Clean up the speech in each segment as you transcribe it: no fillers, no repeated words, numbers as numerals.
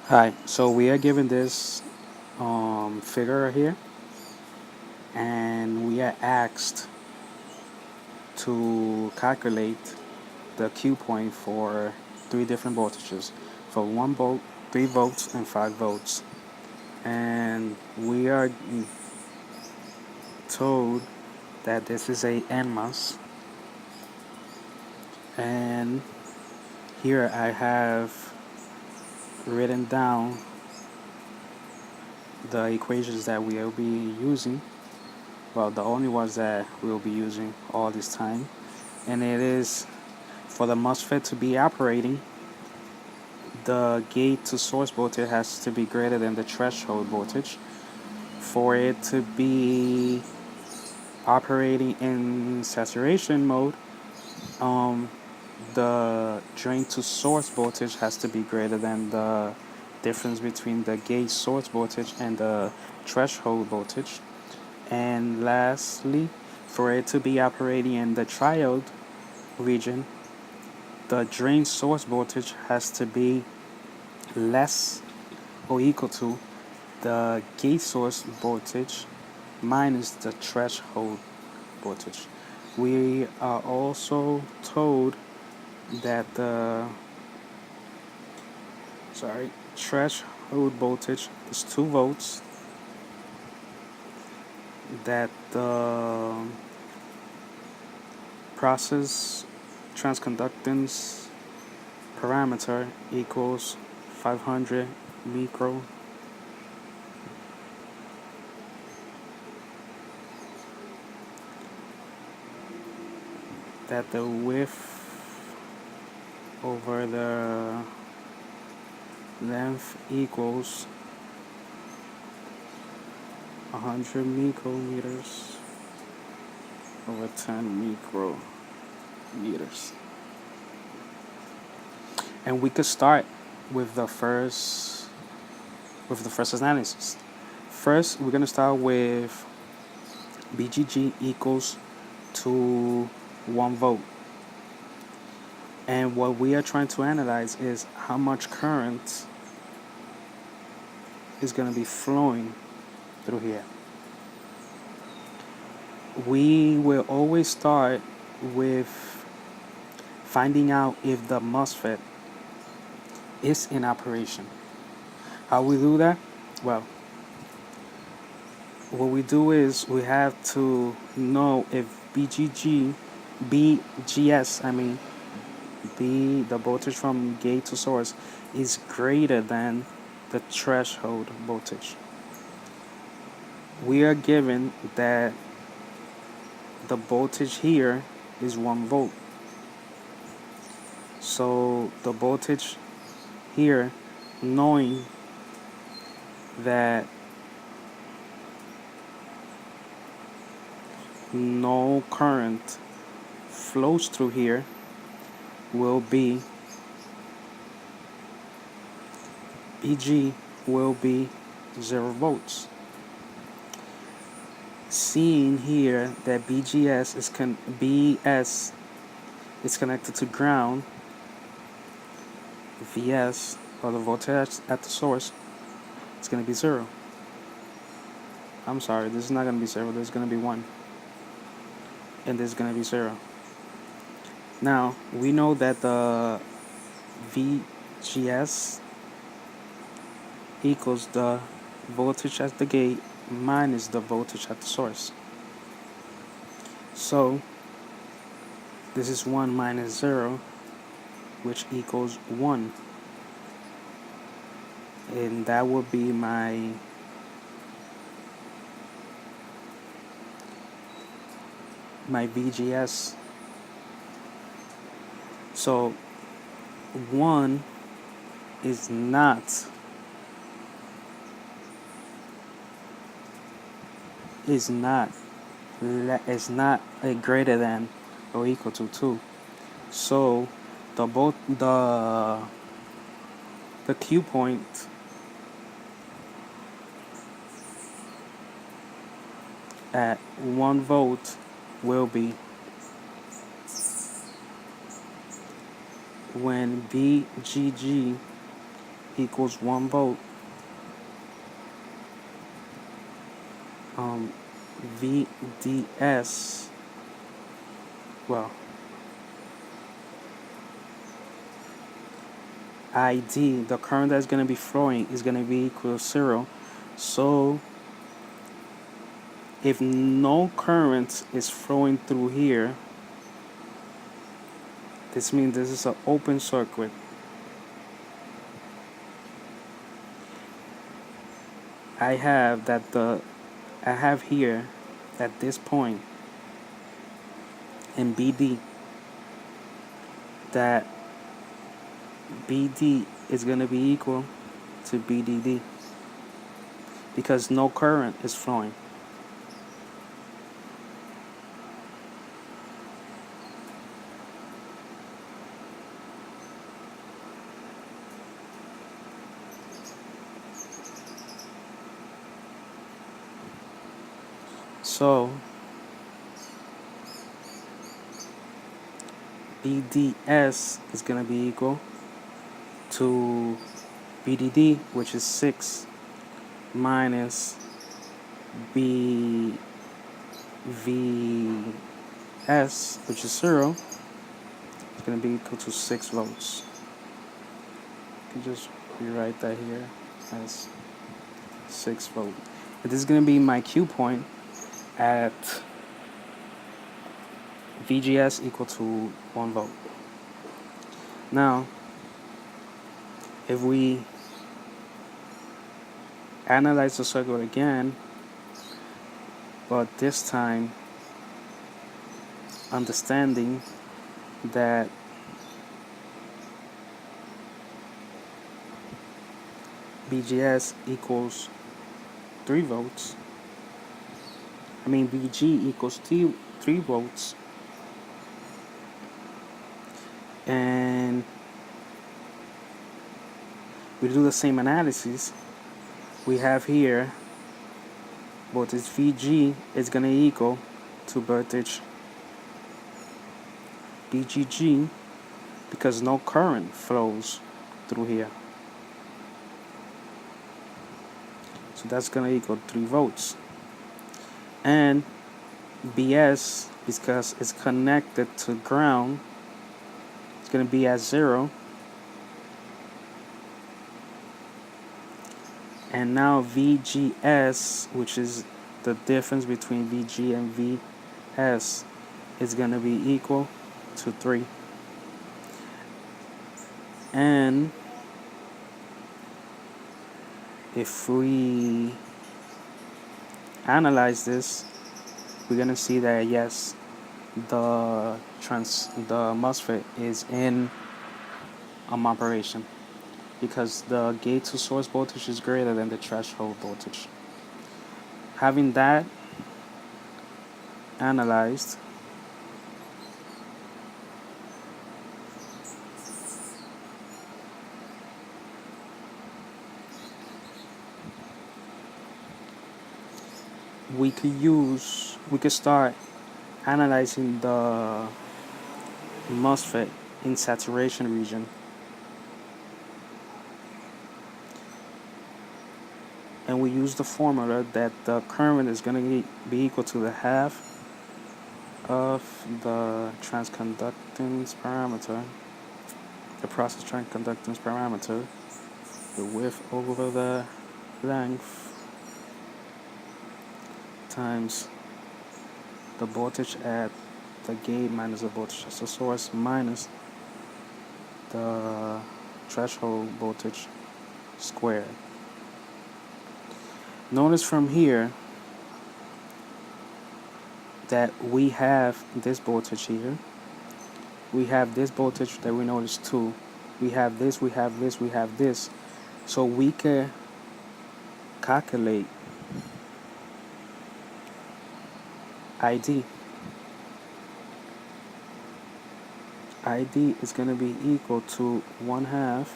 Hi, so we are given this figure here, and we are asked to calculate the Q point for three different voltages, for 1 volt, 3 volts, and 5 volts. And we are told that this is a NMOS, and here I have written down the equations that we will be using. Well, the only ones that we will be using all this time, and it is for the MOSFET to be operating, the gate to source voltage has to be greater than the threshold voltage. For it to be operating in saturation mode, um, the drain to source voltage has to be greater than the difference between the gate source voltage and the threshold voltage. And lastly, for it to be operating in the triode region, the drain source voltage has to be less or equal to the gate source voltage minus the threshold voltage. We are also told that the threshold voltage is 2 volts, that the process transconductance parameter equals 500 micro, that the width over the length equals 100 micrometers over 10 micrometers. And we could start with the first analysis. First, we're gonna start with BGG equals to 1 volt. And what we are trying to analyze is how much current is going to be flowing through here. We will always start with finding out if the MOSFET is in operation. How we do that? Well, what we do is we have to know if the voltage from gate to source is greater than the threshold voltage. We are given that the voltage here is 1 volt. So the voltage here, knowing that no current flows through here, will be BG will be 0 volts. Seeing here that BS is connected to ground, VS, or the voltage at the source, is going to be 0. I'm sorry, this is not going to be 0, this is going to be 1. And this is going to be 0. Now, we know that the VGS equals the voltage at the gate minus the voltage at the source. So, this is 1 minus 0, which equals 1. And that would be my VGS. So 1 is not a greater than or equal to 2. So the Q point at 1 volt will be when VGG equals 1 volt. VDS, well, ID, the current that's going to be flowing, is going to be equal to 0. So if no current is flowing through here, this means this is an open circuit. I have here at this point in BD that BD is going to be equal to BDD because no current is flowing. So BDS is going to be equal to BDD, which is 6, minus BVS, which is 0. It's going to be equal to 6 volts. You can just rewrite that here as 6 volts. And this is going to be my Q point at VGS equal to 1 volt. Now, if we analyze the circuit again, but this time understanding that VGS equals 3 volts, VG equals 3 volts, and we do the same analysis. We have here voltage VG is going to equal to voltage VGG because no current flows through here. So that's going to equal 3 volts. And BS, because it's connected to ground, it's going to be at 0. And now VGS, which is the difference between VG and VS, is going to be equal to 3. And if we analyze this, we're going to see that yes, the MOSFET is in operation because the gate to source voltage is greater than the threshold voltage. Having that analyzed, we could start analyzing the MOSFET in saturation region. And we use the formula that the current is going to be equal to the half of the transconductance parameter, the process transconductance parameter, the width over the length, times the voltage at the gate minus the voltage at the source minus the threshold voltage squared. Notice from here that we have this voltage here. We have this voltage that we know is 2. We have this, we have this, we have this. So we can calculate ID. ID is going to be equal to 1/2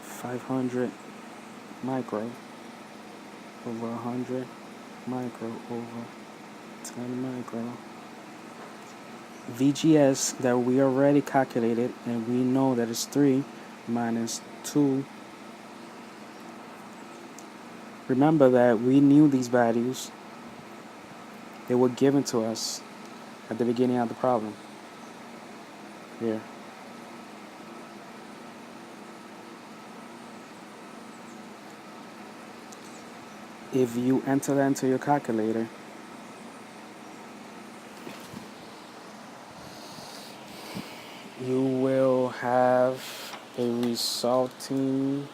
500 micro over 100 micro over 10 micro. VGS that we already calculated, and we know that it's 3 minus 2 remember that we knew these values. They were given to us at the beginning of the problem. Here. If you enter that into your calculator, you will have a resulting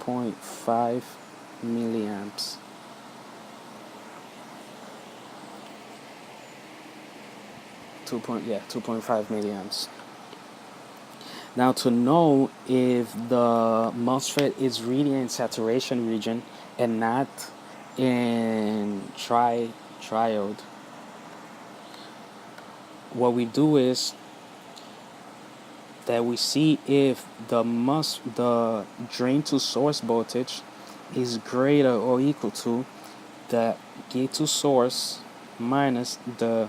.5 milliamps. Two point 2.5 milliamps. Now, to know if the MOSFET is really in saturation region and not in triode, what we do is that we see if the drain to source voltage is greater or equal to the gate to source minus the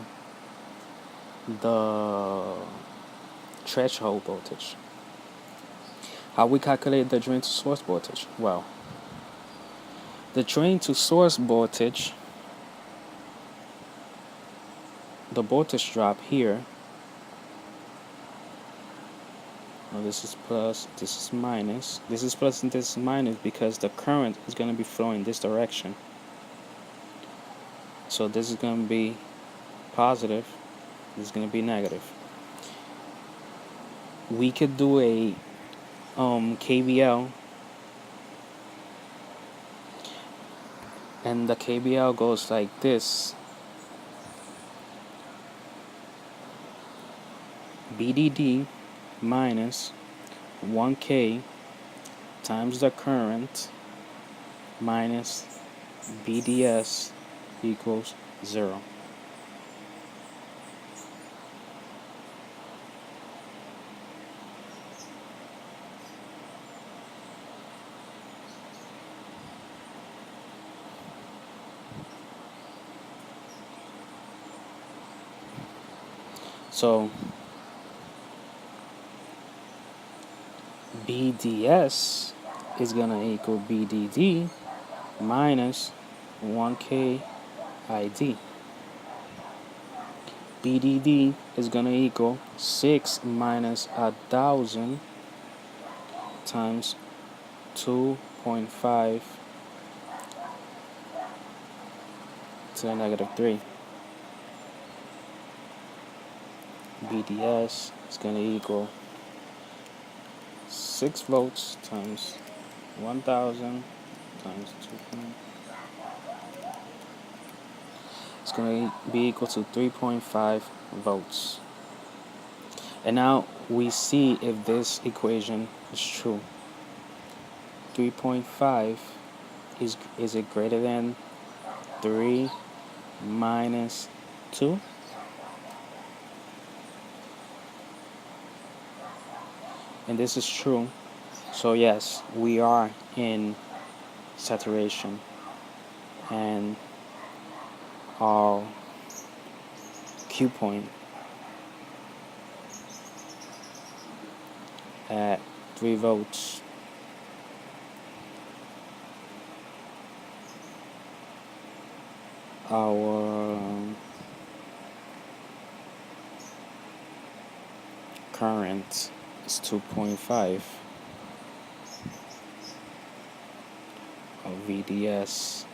threshold voltage. How we calculate the drain to source voltage? Well, the drain to source voltage, the voltage drop here, well, this is plus, this is minus, this is plus and this is minus because the current is going to be flowing this direction. So this is going to be positive, this is going to be negative. We could do a KVL, and the KVL goes like this: BDD minus 1K times the current minus BDS equals 0. So BDS is going to equal BDD minus 1K ID. BDD is going to equal 6 minus 1,000 times 2.5 to the negative 3. BDS is going to equal 6 volts times 1,000 times 2. It's going to be equal to 3.5 volts. And now we see if this equation is true. 3.5 is it greater than 3 minus 2? And this is true. So yes, we are in saturation, and our Qpoint at 3 volts our current is 2.5. Our VDS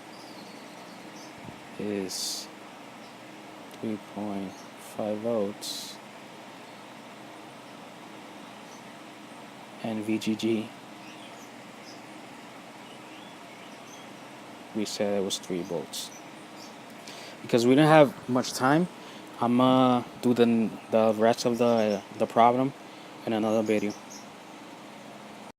is 3.5 volts, and VGG, we said it was 3 volts. Because we don't have much time, I'm gonna do the rest of the problem in another video.